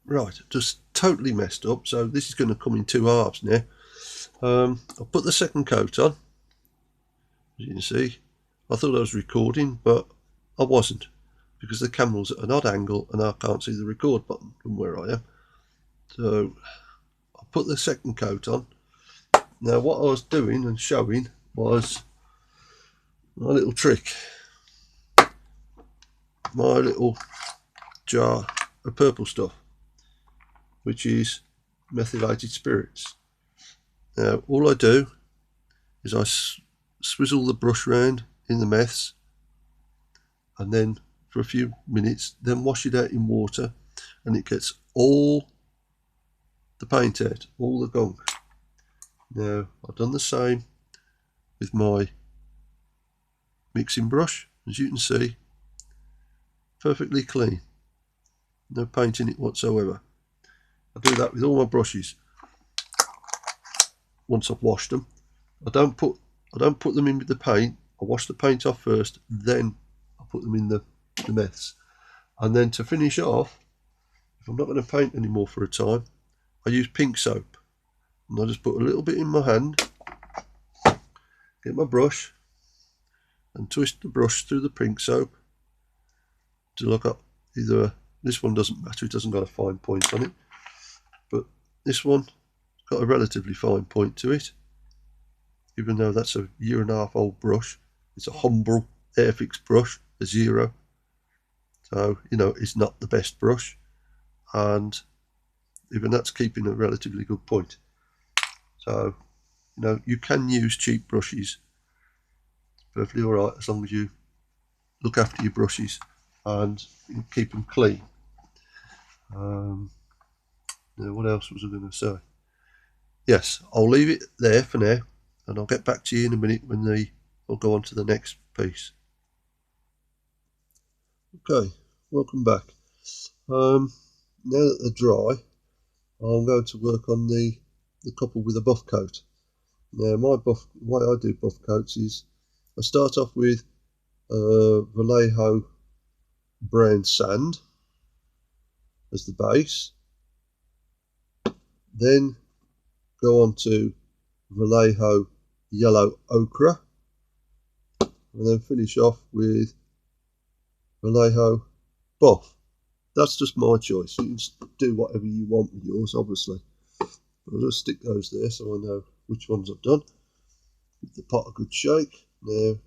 Right, just totally messed up, so this is going to come in two halves now. I'll put the second coat on. As you can see, I thought I was recording, but I wasn't, because the camera's at an odd angle and I can't see the record button from where I am. So I'll put the second coat on. Now what I was doing and showing was my little trick, my little jar of purple stuff, which is methylated spirits. Now all I do is I swizzle the brush round in the meths, and then for a few minutes then wash it out in water, and it gets all the paint out, all the gunk. Now I've done the same with my mixing brush. As you can see, perfectly clean, no paint in it whatsoever. I do that with all my brushes. Once I've washed them, I don't put them in with the paint. I wash the paint off first, then I put them in the meths. And then to finish off, if I'm not going to paint anymore for a time, I use pink soap. And I just put a little bit in my hand, get my brush, and twist the brush through the pink soap to look up either, this one doesn't matter, it doesn't got a fine point on it, but this one got a relatively fine point to it, even though that's a 1.5-year old brush. It's a humble Airfix brush, a 0, so you know it's not the best brush, and even that's keeping a relatively good point. So you know, you can use cheap brushes, it's perfectly alright as long as you look after your brushes and keep them clean. Now what else was I going to say? Yes, I'll leave it there for now, and I'll get back to you in a minute when I'll go on to the next piece. Okay, welcome back. Now that they're dry, I'm going to work on the couple with a buff coat. Now my way I do buff coats is I start off with Vallejo brown sand as the base, then go on to Vallejo yellow ochre, and then finish off with Vallejo buff. That's just my choice. You can do whatever you want with yours, obviously. But I'll just stick those there so I know which ones I've done. Give the pot a good shake. Now,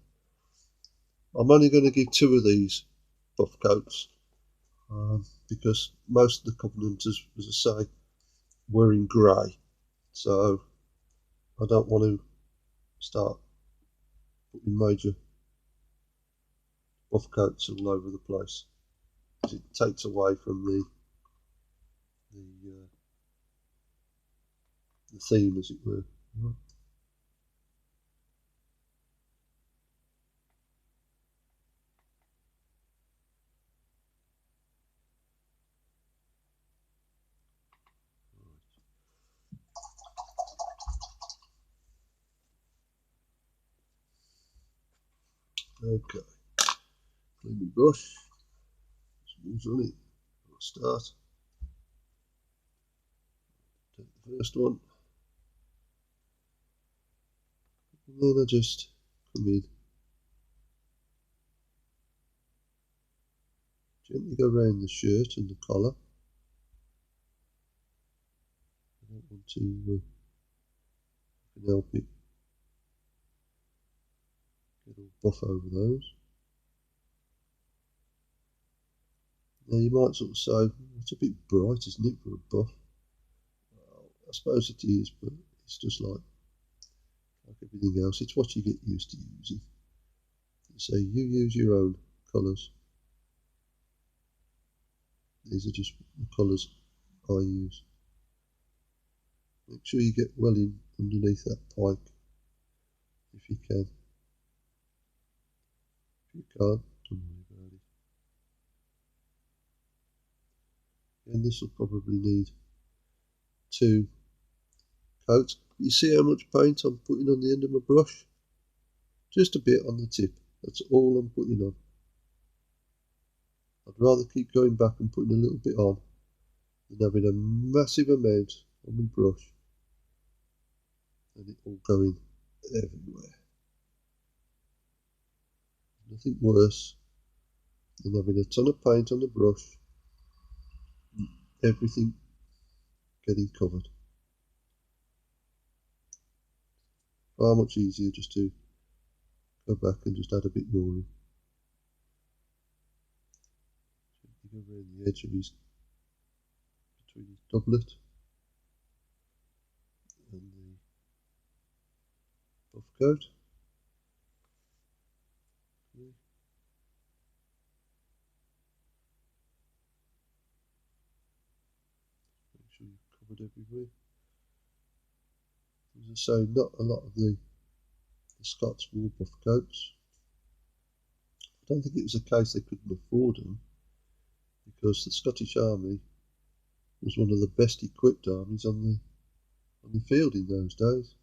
I'm only going to give 2 of these buff coats because most of the covenantors, as I say, were in grey. So I don't want to start putting major buff coats all over the place, because it takes away from the theme, as it were. Okay, clean my brush, smooth on it. I'll start. Take the first one, and then I just come in, gently go around the shirt and the collar. I don't want to help it get all buff over those. Now you might sort of say, it's a bit bright, isn't it, for a buff? Well, I suppose it is, but it's just like everything else. It's what you get used to using. So you use your own colours. These are just the colours I use. Make sure you get well in underneath that pike if you can. If you can't, don't worry about it. And this will probably need 2 coats. You see how much paint I'm putting on the end of my brush? Just a bit on the tip. That's all I'm putting on. I'd rather keep going back and putting a little bit on and having a massive amount on the brush and it all going everywhere. Nothing worse than having a ton of paint on the brush and everything getting covered. Far much easier just to go back and just add a bit more in. Go around the edge of his, between his doublet and the buff coat. Okay. Make sure you've covered everywhere. As I say, not a lot of the Scots wore buff coats. I don't think it was a case they couldn't afford them, because the Scottish Army was one of the best equipped armies on the field in those days.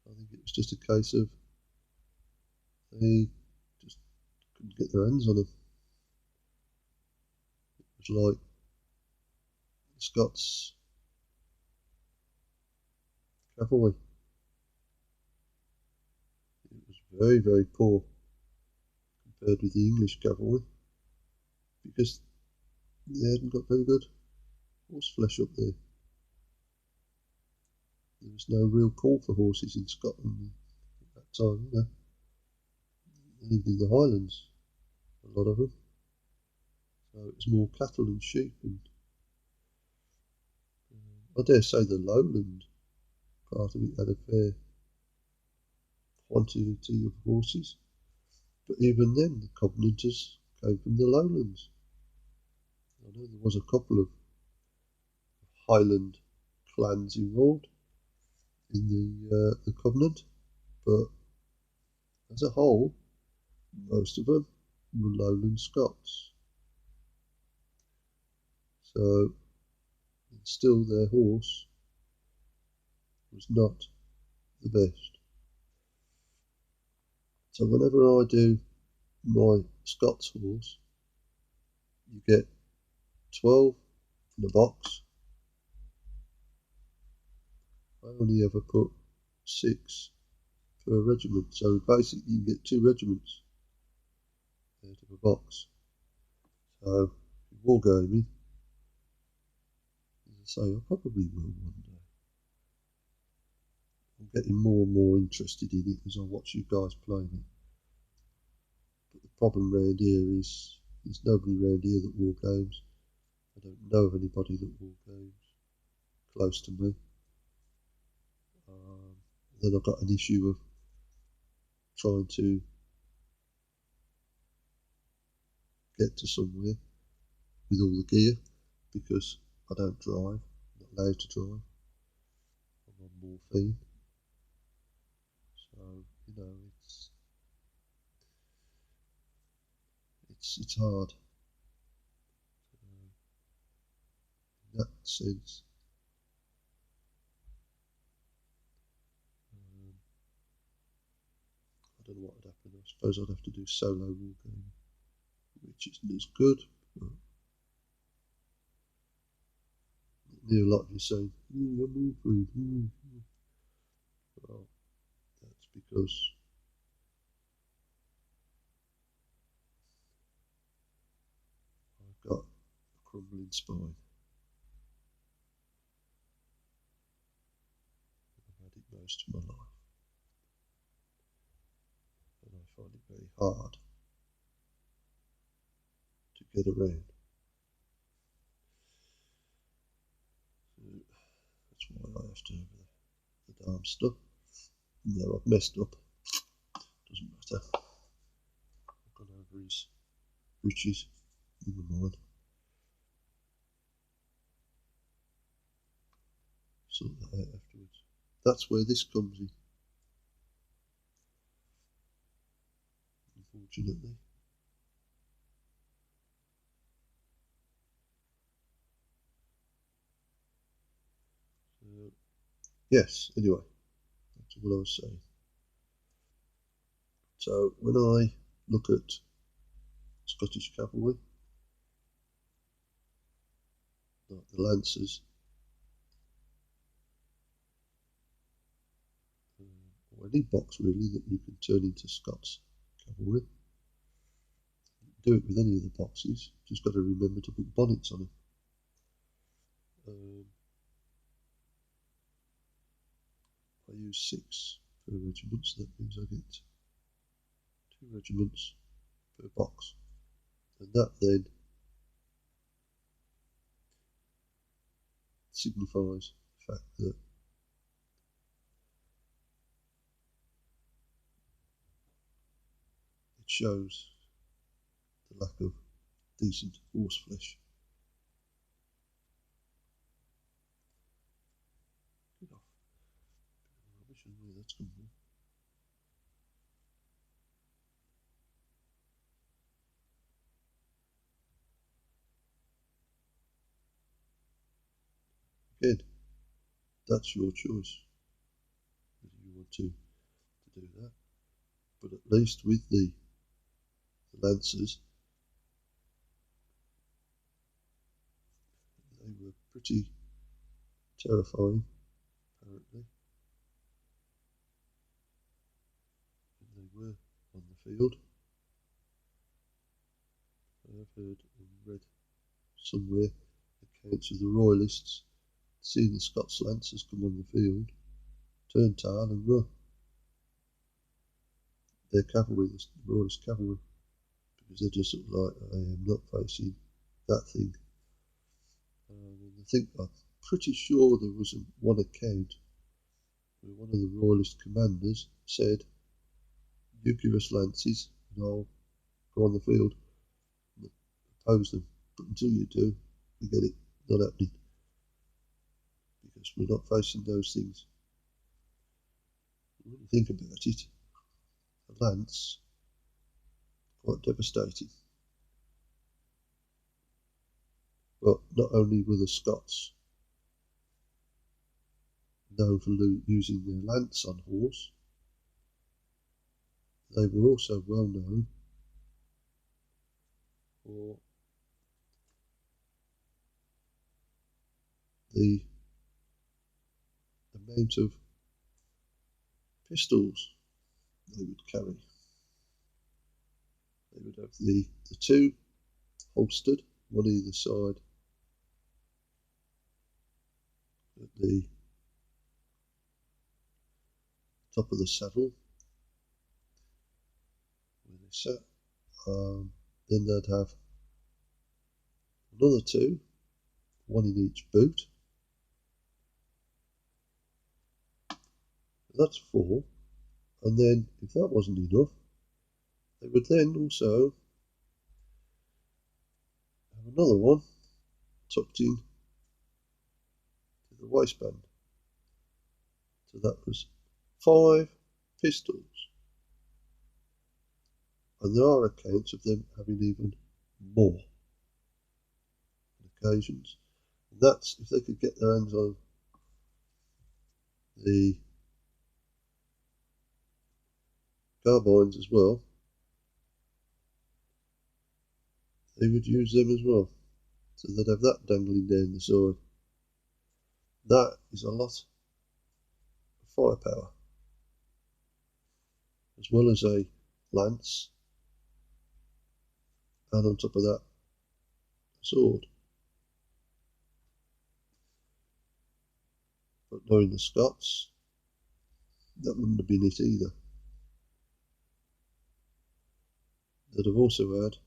I think it was just a case of they just couldn't get their hands on them. It was like the Scots cavalry. It was very, very poor compared with the English cavalry, because they hadn't got very good horse flesh up there. There was no real call for horses in Scotland at that time, you know. They lived in the Highlands, a lot of them. So it was more cattle and sheep, and I dare say the lowland part of it had a fair quantity of horses. But even then, the covenantors came from the lowlands. I know there was a couple of Highland clans involved in the covenant, but as a whole, most of them were lowland Scots. So still their horse was not the best. So whenever I do my Scots horse, you get 12 in a box. I only ever put 6 per regiment, so basically you can get 2 regiments out of a box. So wargaming, as I say, I probably will one day. I'm getting more and more interested in it as I watch you guys playing it. But the problem round here is there's nobody round here that war games. I don't know of anybody that war games close to me. Then I've got an issue of trying to get to somewhere with all the gear, because I don't drive, I'm not allowed to drive. I'm on morphine. So, you know, it's hard. In that sense. I don't know what would happen. I suppose I'd have to do solo wargaming, which isn't as good. But I hear a lot of you saying, I'm morphine. Well, that's because I've got a crumbling spine. I've had it most of my life, and I find it very hard to get around. So that's why I have to have the darn stuff. Now I've messed up. Doesn't matter. I've gone over his breeches. Never mind. Sort that out afterwards. That's where this comes in, unfortunately. Yes, anyway, that's what I was saying. So when I look at Scottish cavalry, like the lancers, or any box really that you can turn into Scots cavalry. You can do it with any of the boxes, just got to remember to put bonnets on them. I use 6 per regiment, so that means I get 2 regiments per box, and that then signifies the fact that it shows the lack of decent horse flesh. Get off. Rubbish in there, that's good. Again, that's your choice whether you want to do that, but at least with the lancers, they were pretty terrifying, apparently, when they were on the field. I have heard and read somewhere accounts of the royalists seeing the Scots lancers come on the field, turn tail and run. Their cavalry, the royalist cavalry, because they just look like, I am not facing that thing. And I think, I'm pretty sure there was one account where one of the royalist commanders said, you give us lances and I'll go on the field and oppose them, but until you do, forget it, not happening, because we're not facing those things. When you think about it, a lance, quite devastating. But not only were the Scots known for using their lance on horse, they were also well known for the amount of pistols they would carry. They would have the 2 holstered, one either side at the top of the saddle where they sat. Then they'd have another 2, one in each boot. That's 4. And then, if that wasn't enough, they would then also have another one tucked in to the waistband. So that was 5 pistols. And there are accounts of them having even more on occasions. And that's if they could get their hands on the carbines as well, they would use them as well. So they'd have that dangling down the side. That is a lot of firepower, as well as a lance, and on top of that, a sword. But knowing the Scots, that wouldn't have been it either. They'd have also had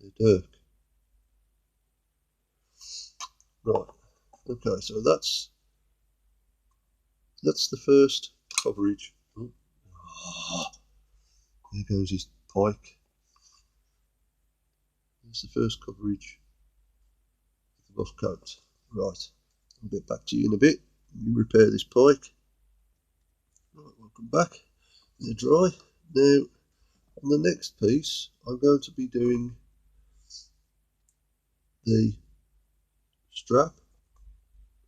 their dirk. Right, okay, so that's the first coverage. Oh, there goes his pike. That's the first coverage of the buff coat. Right, I'll get back to you in a bit. You repair this pike. Right, welcome back. They're dry. Now, on the next piece, I'm going to be doing the strap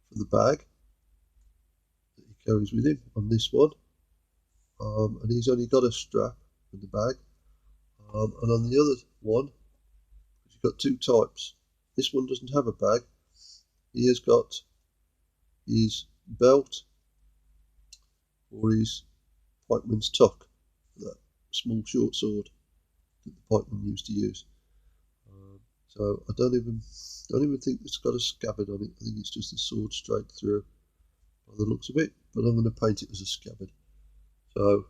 for the bag that he carries with him on this one. And he's only got a strap in the bag. And on the other one, you've got 2 types. This one doesn't have a bag. He has got his belt or his pikeman's tuck, that small short sword that the pikeman used to use. So I don't even think it's got a scabbard on it. I think it's just a sword straight through by the looks of it, but I'm going to paint it as a scabbard. So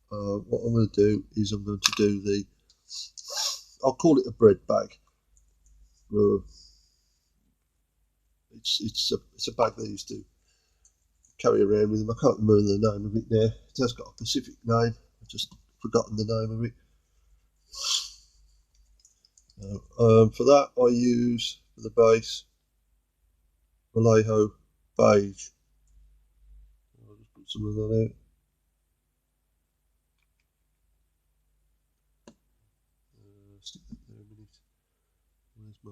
what I'm going to do is I'm going to do the, I'll call it a bread bag. It's a bag they used to carry around with them. I can't remember the name of it now. It has got a specific name. I've just forgotten the name of it. For that I use, for the base, Vallejo beige. I'll just put some of that out. Stick that there a minute. Where's my,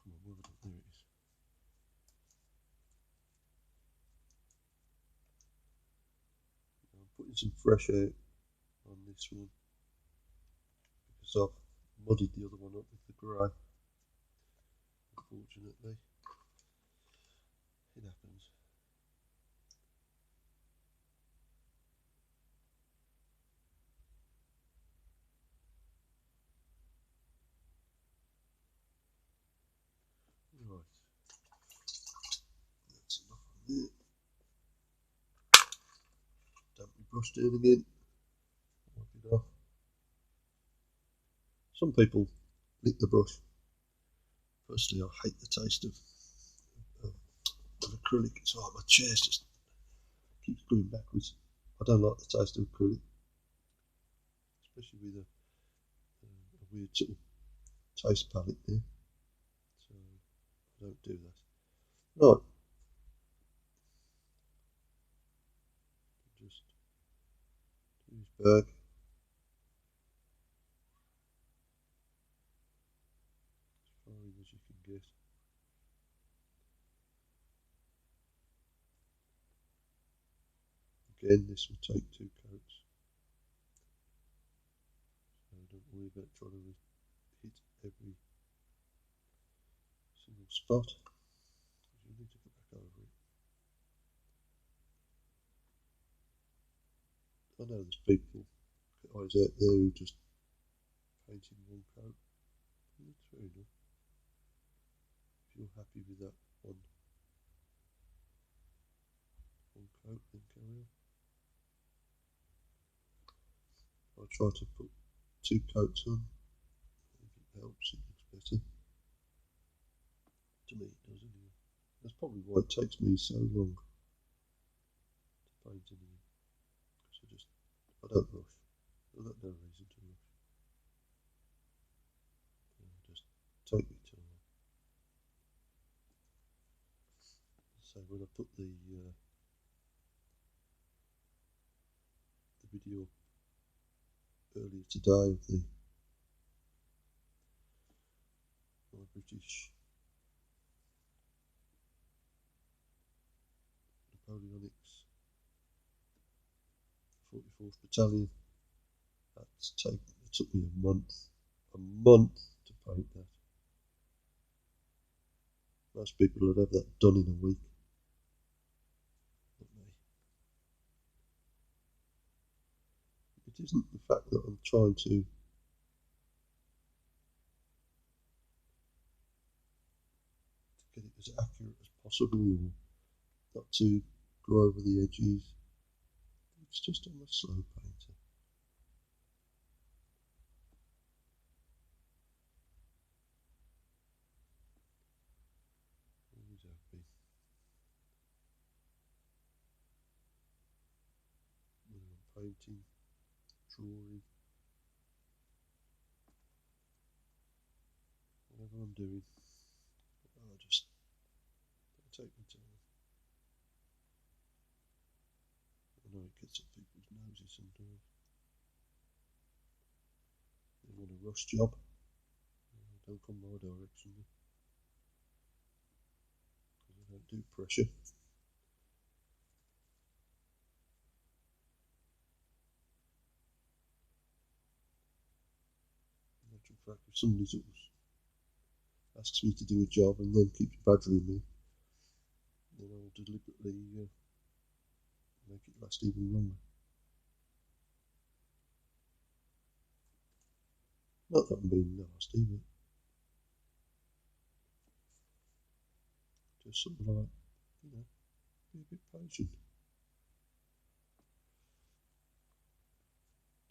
come on, there it is. I'm putting some fresh out on this one because I've muddied the other one up with the grey. Unfortunately, it happens. Right, that's enough on there. Damp my brush down again. Wipe it off. Some people lick the brush. Personally, I hate the taste of acrylic. It's like my chair's just keeps going backwards. I don't like the taste of acrylic, especially with a weird sort of taste palette there. So I don't do that. Right. Just use bag. As far as you can get. Again, this will take 2 coats. So don't worry about trying to hit every single spot. You need to go back over it. I know there's people, guys out there who just paint in 1 coat. And that's fair enough. If you're happy with that one coat, then carry on. I try to put 2 coats on. I think it helps, it looks better. To me it does anyway. That's probably why it takes me so long to paint anything. Because I don't rush. I've got no reason to rush. I just take my time. So when I put the video earlier today of the British Napoleonics 44th Battalion, it took me a month to paint that. Most people would have that done in a week. Not me. It isn't the fact that I'm trying to get it as accurate as possible, or not to go over the edges. It's just I'm a slow painter. Always have been. Whether I'm painting, drawing, whatever I'm doing, I just take my time. I know it gets up people's noses sometimes. They want a rush job. Don't come my direction. Because I don't do pressure. In actual fact, if somebody sort of asks me to do a job and then keeps badgering me, then I'll deliberately make it last even longer. Not that I'm being nasty, but just sort of like, you know, be a bit patient.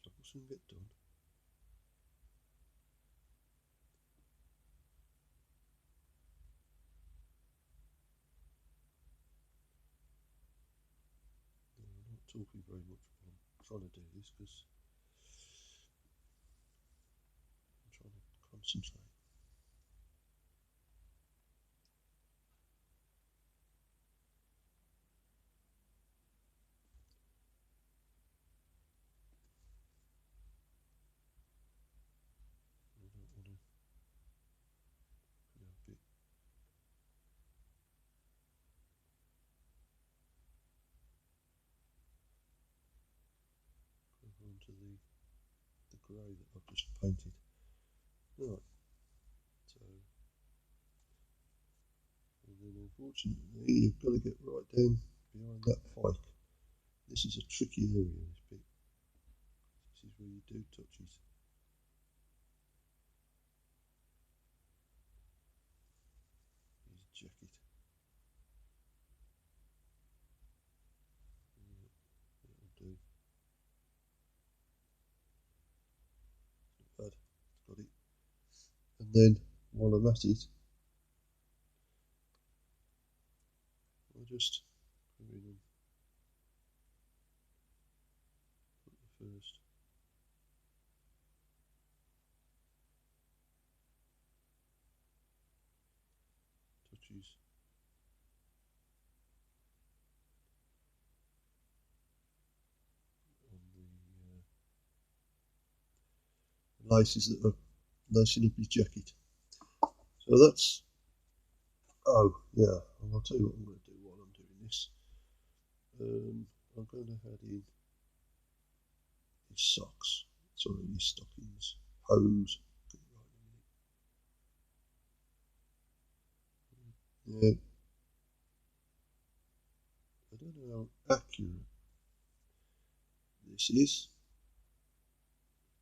So we'll soon get done. I'm not talking very much while I'm trying to do this because I'm trying to concentrate. I don't want to, a bit over onto the grey that I've just painted. Right, so, and then unfortunately you've got to get right down behind that pike. This is a tricky area, this bit. This is where you do touches. His jacket. That'll do. Not bad. Got it. And then while I'm at it, I'll just come in and put the first touches on the laces that are lacing up his jacket. So that's, oh yeah, and I'll tell you what I'm going to do while I'm doing this. I'm going to add in his socks, sorry, his stockings, hose. Yeah, I don't know how accurate this is,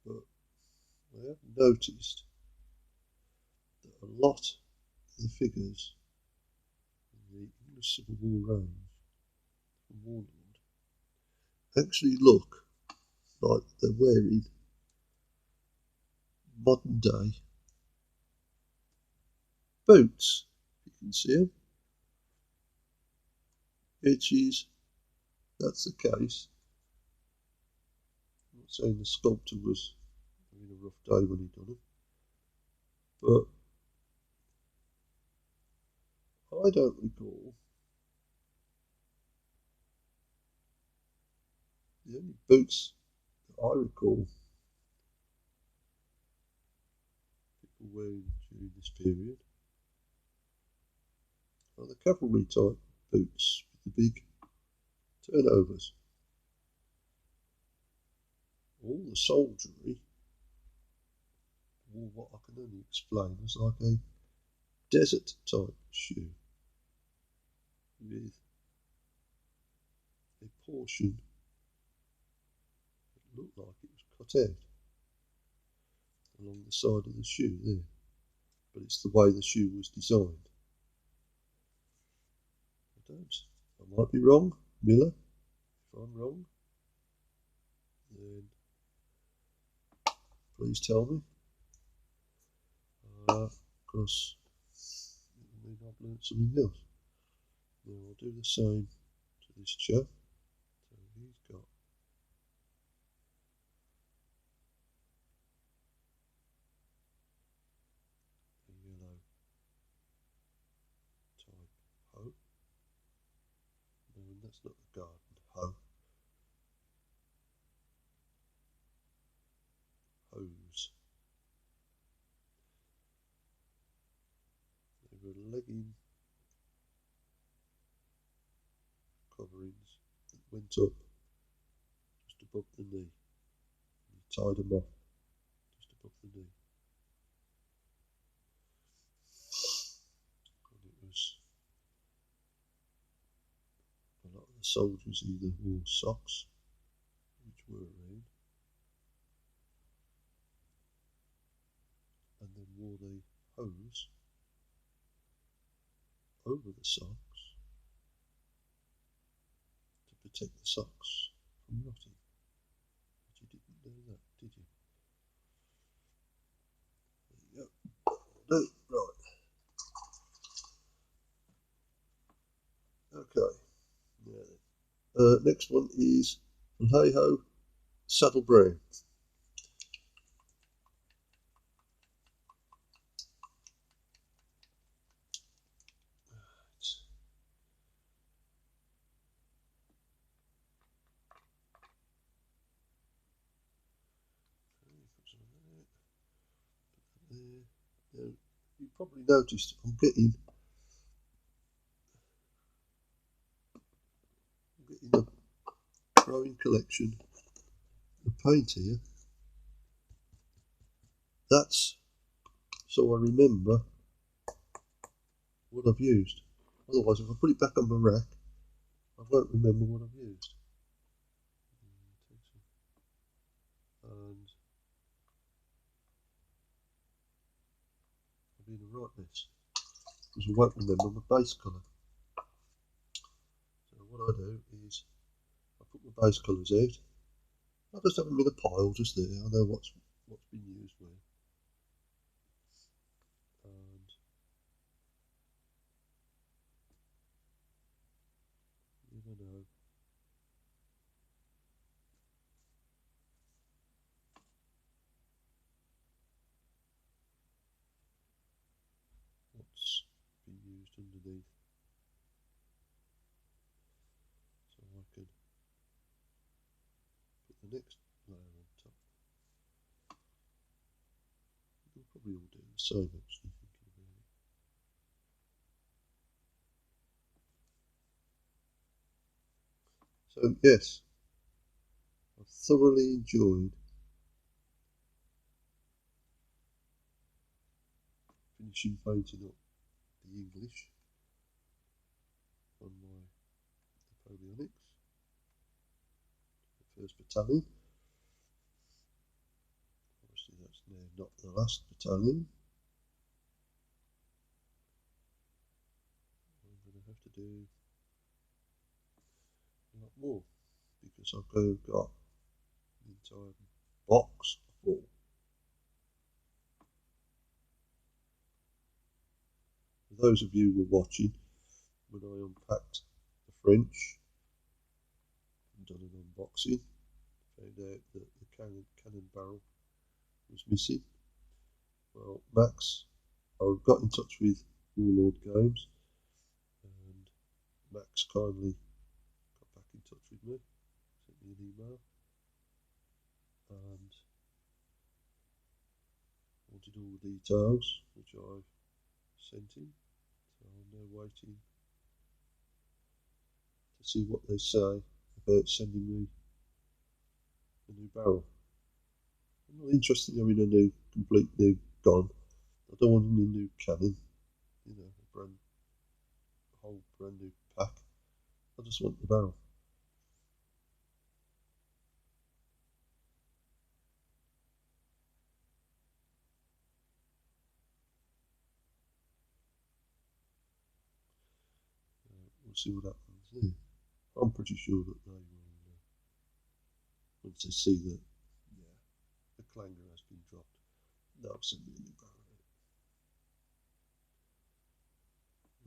but I have noticed that a lot of the figures in the English Civil War range from Warlord actually look like they're wearing modern day boots. You can see them. That's the case. I'm not saying the sculptor was having a rough day when he done it, but I don't recall. The only boots that I recall people wearing during this period are the cavalry type boots with the big turnovers. All the soldiery wore what I can only explain as like a desert type shoe with a portion that looked like it was cut out along the side of the shoe there, but it's the way the shoe was designed. I might be wrong, Miller. If I'm wrong, then please tell me, because it will mean I've learned something else. Now I'll do the same to this chap. So he's got a yellow type hoe. No, that's not the garden hoe. Hose. They were legging coverings that went up just above the knee. You tied them off just above the knee. soldiers either wore socks, which were around, and then wore the hose over the socks to protect the socks from rotting. But you didn't do that, did you? There you go. No, right. Okay. Now then. Next one is Vallejo Saddle Brown. Now, you probably noticed I'm getting a growing collection of paint here. That's so I remember what I've used. Otherwise, if I put it back on my rack, I won't remember what I've used. And I'll be in a right mess because I won't remember my base colour. So what I do is I put my base colours out. I just have them in a pile just there. I know what's been used where. And you never know. What's been used underneath. So I can put the next layer on top. We'll probably all do the same actually, thinking about it. So yes, I thoroughly enjoyed finishing painting up the English on my Napoleonics, the first battalion. Obviously that's now not the last battalion. I'm going to have to do a lot more because I've got the entire box full. For those of you who were watching when I unpacked the French and done an unboxing, found out that the cannon barrel was missing. Well, Max, I got in touch with Warlord Games, and Max kindly got back in touch with me, sent me an email, and wanted all the details, which I sent him. So I'm now waiting to see what they say about sending me a new barrel. I'm not interested in having a complete new gun. I don't want any new cannon, you know, a whole brand new pack. I just want the barrel. We'll see what happens there. I'm pretty sure that they will, once they see that, yeah, the clanger has been dropped, they'll send me a new barrel.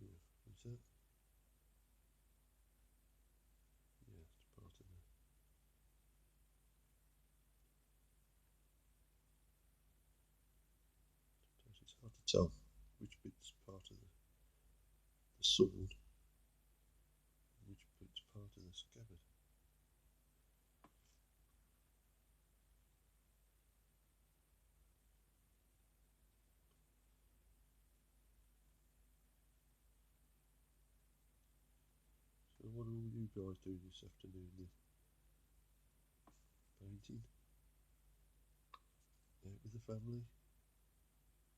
Yeah, is that? Yeah, it's part of the. It's hard to tell which bit's part of the sword and which bit's part of the scabbard. So what are all you guys doing this afternoon then? Painting? Out with the family?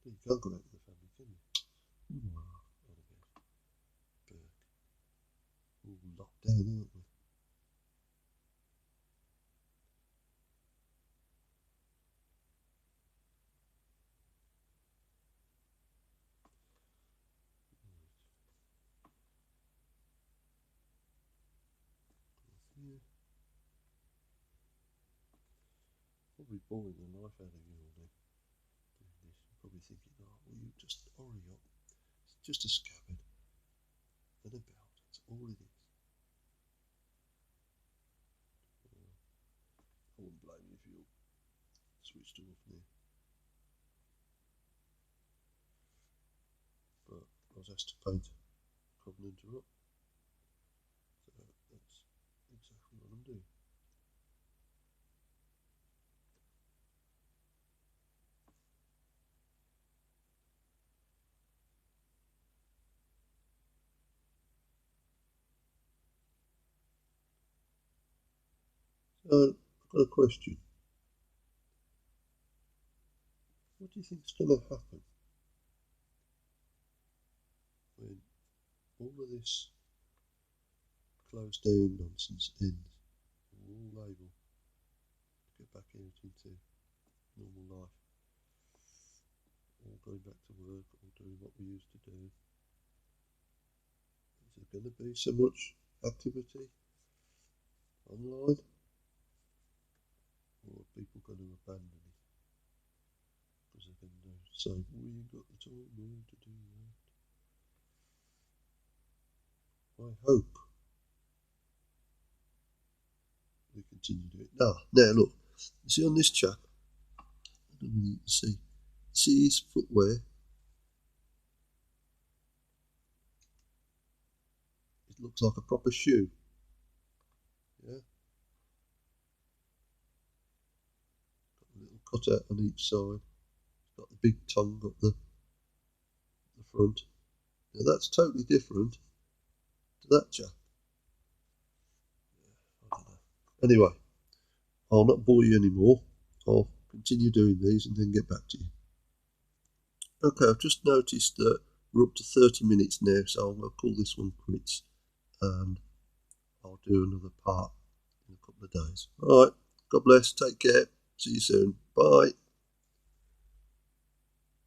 You can't go out with the family, can you? What about Burke? All locked down, aren't we? probably boring the life out of you all day doing this. You're probably thinking, oh, well, you just hurry up. It's just a scabbard and a belt. That's all it is. I wouldn't blame you if you switched off now. But I was asked to paint covenantor up. So that's exactly what I'm doing. So I've got a question. What do you think is going to happen when all of this closed down nonsense ends? We're all able to get back out into normal life, all going back to work, all doing what we used to do. Is there going to be so much activity online? Or are people going to abandon it? Because they're going to say, we ain't got the time now to do that. I hope they continue to do it. Now look, you see on this chap, I don't know if you can see his footwear? It looks like a proper shoe. Yeah. Got a little cutout on each side. Got the big tongue up the front. Now that's totally different to that chap. I don't know. Anyway, I'll not bore you anymore. I'll continue doing these and then get back to you. Okay, I've just noticed that we're up to 30 minutes now, so I'm going to call this one quits and I'll do another part in a couple of days. Alright, God bless, take care, see you soon, bye.